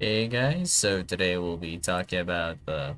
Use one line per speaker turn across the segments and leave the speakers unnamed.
Hey guys, so today we'll be talking about the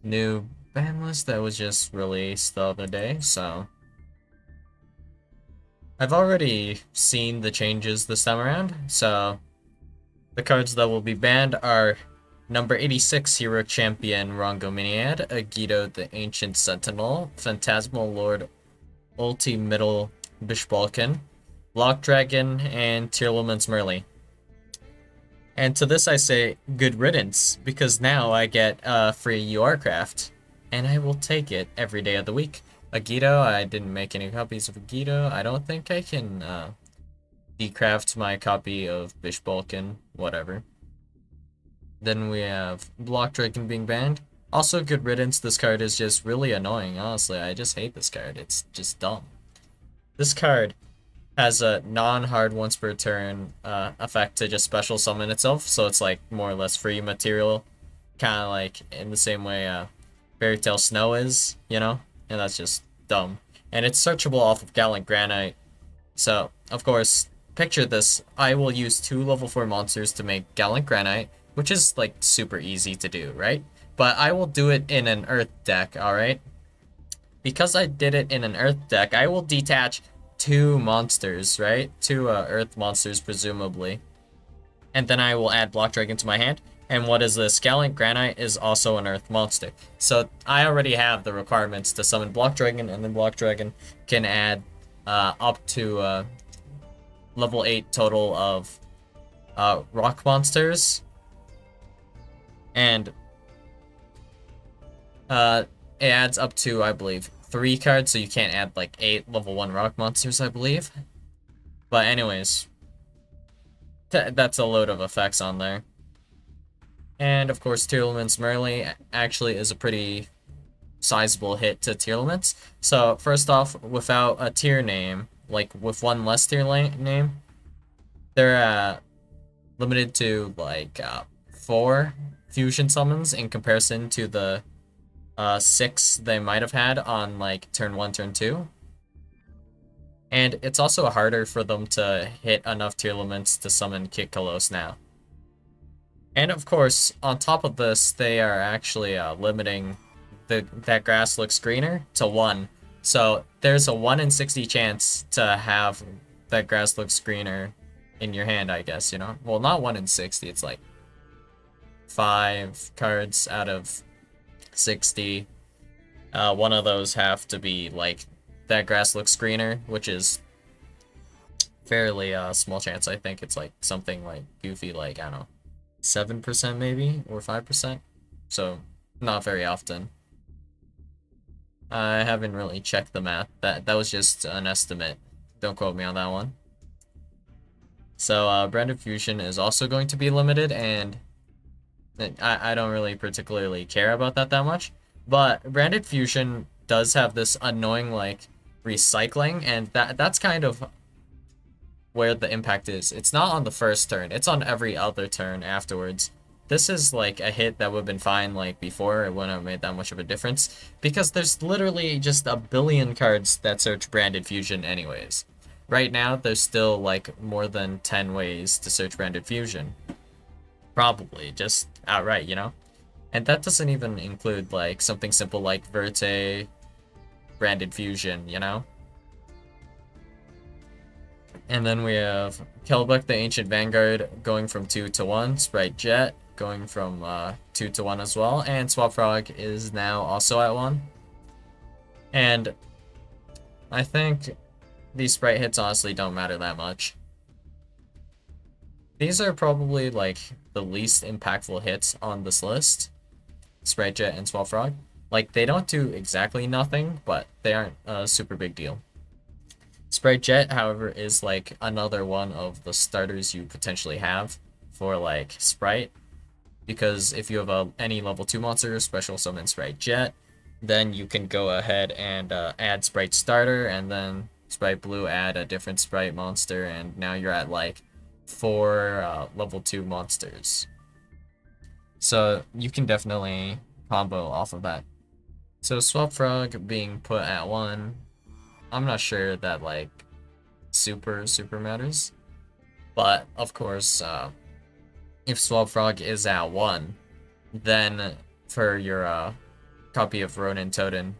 new ban list that was just released the other day. So I've already seen the changes this time around. So the cards that will be banned are number 86 Hero Champion Rhongo Miniad, yugioh the Ancient Sentinel, Phantasmal Lord Ulti Middle Bishbalkin, Lock Dragon, and Tearlament's Merly. And to this I say, good riddance, because now I get a free UR craft, and I will take it every day of the week. yugioh, I didn't make any copies of yugioh. I don't think I can decraft my copy of Bishbalkin, whatever. Then we have Block Dragon being banned. Also, good riddance, this card is just really annoying, honestly. I just hate this card, it's just dumb. This card has a non-hard once per turn effect to just special summon itself, so it's like more or less free material, kind of like in the same way Fairy Tale Snow is, you know, and that's just dumb. And it's searchable off of Gallant Granite, so of course, picture this: I will use 2 level 4 monsters to make Gallant Granite, which is like super easy to do, right? But I will do it in an Earth deck, all right? Because I did it in an Earth deck, I will detach 2 monsters, right? Two Earth monsters, presumably. And then I will add Block Dragon to my hand. And what is this? Gallant Granite is also an Earth monster. So I already have the requirements to summon Block Dragon, and then Block Dragon can add up to level 8 total of rock monsters. And it adds up to, I believe, 3 cards, so you can't add like 8 level 1 rock monsters, I believe. But anyways, that's a load of effects on there. And of course, Tearlament's Merly actually is a pretty sizable hit to Tearlament's. So first off, without a tier name, like with one less tier name, they're limited to like 4 fusion summons in comparison to the 6 they might have had on like turn 1, turn 2. And it's also harder for them to hit enough Tearlaments to summon Kitkalos now. And of course, on top of this, they are actually limiting that grass looks greener to 1. So there's a 1 in 60 chance to have that grass looks greener in your hand, I guess, you know? Well, not 1 in 60, it's like 5 cards out of 60. One of those have to be like that grass looks greener, which is fairly small chance. I think it's like something like goofy, like I don't know, 7% maybe or 5%. So not very often. I haven't really checked the math. That was just an estimate. Don't quote me on that one. So Branded Fusion is also going to be limited, and I don't really particularly care about that much. But Branded Fusion does have this annoying like recycling, and that's kind of where the impact is. It's not on the first turn, it's on every other turn afterwards. This is like a hit that would have been fine like before, it wouldn't have made that much of a difference, because there's literally just a billion cards that search Branded Fusion anyways. Right now, there's still like more than 10 ways to search Branded Fusion. Probably, just outright, you know? And that doesn't even include like something simple like Verte Branded Fusion, you know? And then we have Kelbeck the Ancient Vanguard going from 2 to 1, Sprite Jet going from 2 to 1 as well, and Swap Frog is now also at 1. And I think these sprite hits honestly don't matter that much. These are probably like the least impactful hits on this list, Sprite Jet and Swap Frog. Like, they don't do exactly nothing, but they aren't a super big deal. Sprite Jet, however, is like another one of the starters you potentially have for like Sprite, because if you have any level 2 monster, special summon Sprite Jet, then you can go ahead and add Sprite Starter, and then Sprite Blue add a different Sprite monster, and now you're at like 4 level 2 monsters. So you can definitely combo off of that. So Swap Frog being put at 1, I'm not sure that like super matters, but of course if Swab Frog is at 1, then for your copy of Ronin Totem,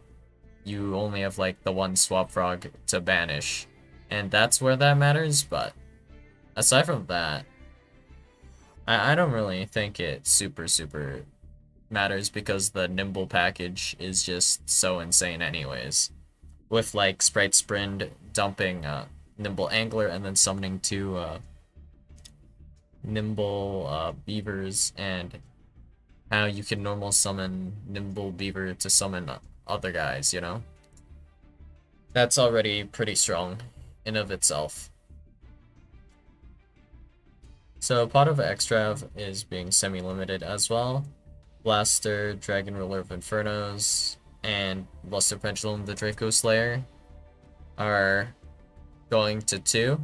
you only have like the one Swab Frog to banish. And that's where that matters, but aside from that, I don't really think it super matters because the Nimble package is just so insane anyways. With like Sprite Sprint dumping Nimble Angler and then summoning 2 Nimble Beavers, and how you can normal summon Nimble Beaver to summon other guys, you know? That's already pretty strong in of itself. So Pot of Extrav is being semi-limited as well. Blaster, Dragon Ruler of Infernos, and Luster Pendulum, the Draco Slayer, are going to 2.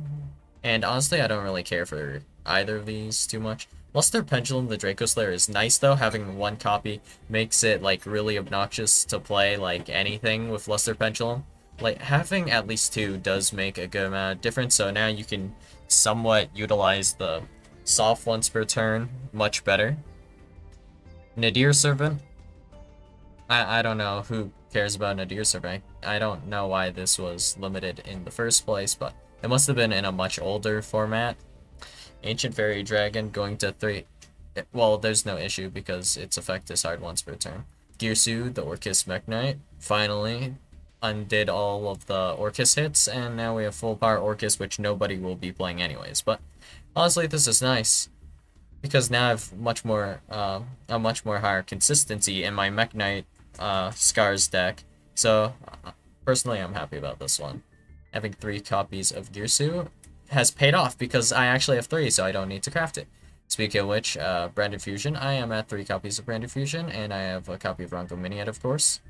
And honestly, I don't really care for either of these too much. Luster Pendulum, the Draco Slayer is nice though. Having 1 copy makes it like really obnoxious to play like anything with Luster Pendulum. Like having at least 2 does make a good amount of difference, so now you can somewhat utilize the soft once per turn much better. Nadir Servant. I don't know who cares about Nadir Servant. I don't know why this was limited in the first place, but it must have been in a much older format. Ancient Fairy Dragon going to 3. Well, there's no issue because its effect is hard once per turn. Girsu, the Orcus Mech Knight, finally undid all of the Orcus hits, and now we have full power Orcus, which nobody will be playing anyways. But honestly, this is nice because now I have a much more higher consistency in my Mech Knight Scars deck. So personally, I'm happy about this one. Having 3 copies of Girsu has paid off because I actually have 3, so I don't need to craft it. Speaking of which, Branded Fusion, I am at 3 copies of Branded Fusion, and I have a copy of Rhongo Miniad, of course.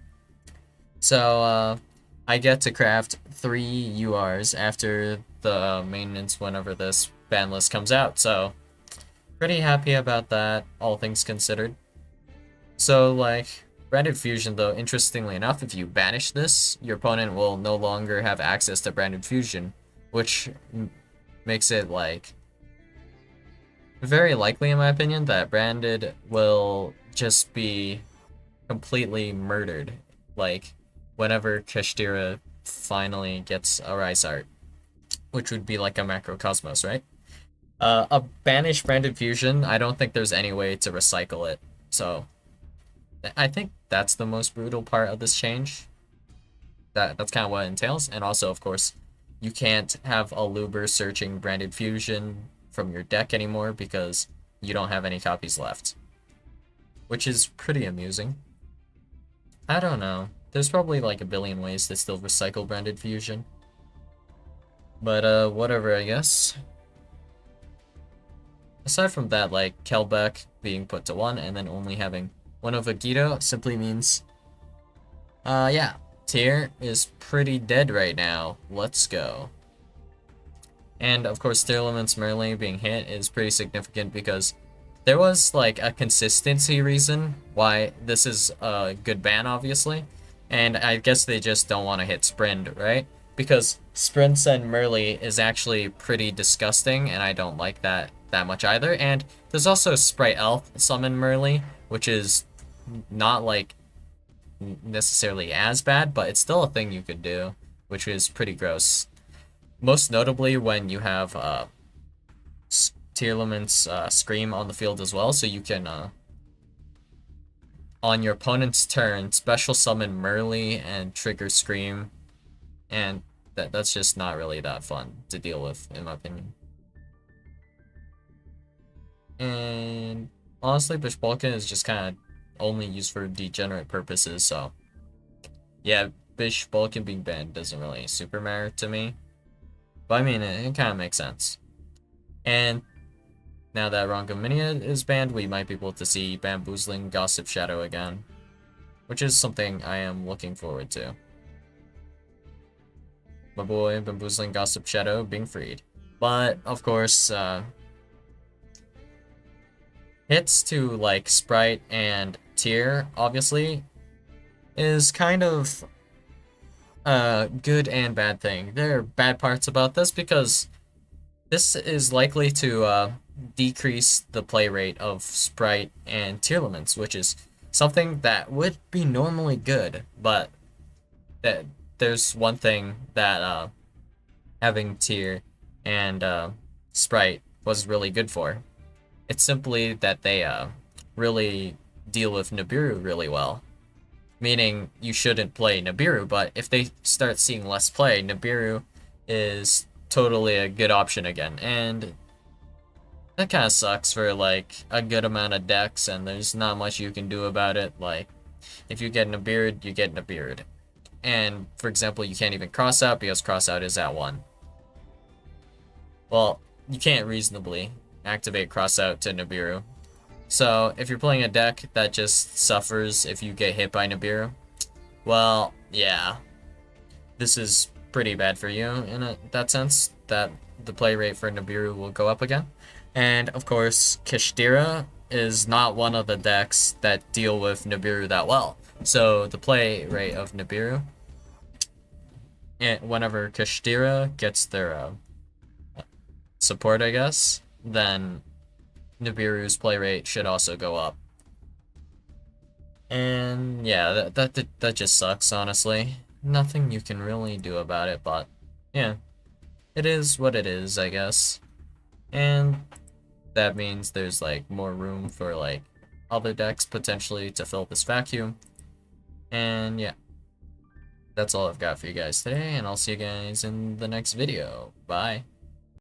So, I get to craft 3 URs after the maintenance whenever this ban list comes out, so pretty happy about that, all things considered. So, like, Branded Fusion, though, interestingly enough, if you banish this, your opponent will no longer have access to Branded Fusion, which makes it, like, very likely, in my opinion, that Branded will just be completely murdered, like, whenever Kashtira finally gets a Rise Art, which would be like a Macrocosmos, right? A banished Branded Fusion, I don't think there's any way to recycle it, so I think that's the most brutal part of this change. That's kind of what it entails, and also, of course, you can't have a Luber searching Branded Fusion from your deck anymore because you don't have any copies left, which is pretty amusing. I don't know. There's probably like a billion ways to still recycle Branded Fusion. But, whatever, I guess. Aside from that, like, Kelbeck being put to 1 and then only having 1 of yugioh simply means, yeah, tier is pretty dead right now. Let's go. And, of course, Tearlament's Merlin being hit is pretty significant because there was, like, a consistency reason why this is a good ban, obviously. And I guess they just don't want to hit Sprint, right? Because Sprints and Merly is actually pretty disgusting, and I don't like that much either. And there's also Sprite Elf Summon Merly, which is not, like, necessarily as bad, but it's still a thing you could do, which is pretty gross. Most notably when you have Tearlament's Scream on the field as well, so you can on your opponent's turn, special summon Merly and trigger Scream, and that's just not really that fun to deal with, in my opinion. And honestly, Bishbalkin is just kind of only used for degenerate purposes, so yeah, Bishbalkin being banned doesn't really super matter to me. But I mean, it kind of makes sense. And now that Rhongo Miniad is banned, we might be able to see Bamboozling Gossip Shadow again, which is something I am looking forward to. My boy, Bamboozling Gossip Shadow being freed. But, of course, hits to, like, Sprite and Tier, obviously, is kind of a good and bad thing. There are bad parts about this because this is likely to decrease the play rate of Sprite and tier limits, which is something that would be normally good, but that there's one thing that having tier and Sprite was really good for. It's simply that they really deal with Nibiru really well. Meaning you shouldn't play Nibiru, but if they start seeing less play, Nibiru is totally a good option again. And that kind of sucks for like a good amount of decks, and there's not much you can do about it. Like, if you get Nibiru, you get Nibiru. And for example, you can't even cross out because cross out is at 1. Well, you can't reasonably activate cross out to Nibiru. So if you're playing a deck that just suffers if you get hit by Nibiru, well, yeah, this is pretty bad for you in that sense, that the play rate for Nibiru will go up again. And of course, Kishtira is not one of the decks that deal with Nibiru that well. So the play rate of Nibiru, and whenever Kishtira gets their support, I guess, then Nibiru's play rate should also go up. And yeah, that just sucks, honestly. Nothing you can really do about it, but yeah, it is what it is, I guess. And that means there's like more room for like other decks potentially to fill this vacuum. And yeah, that's all I've got for you guys today, and I'll see you guys in the next video. Bye.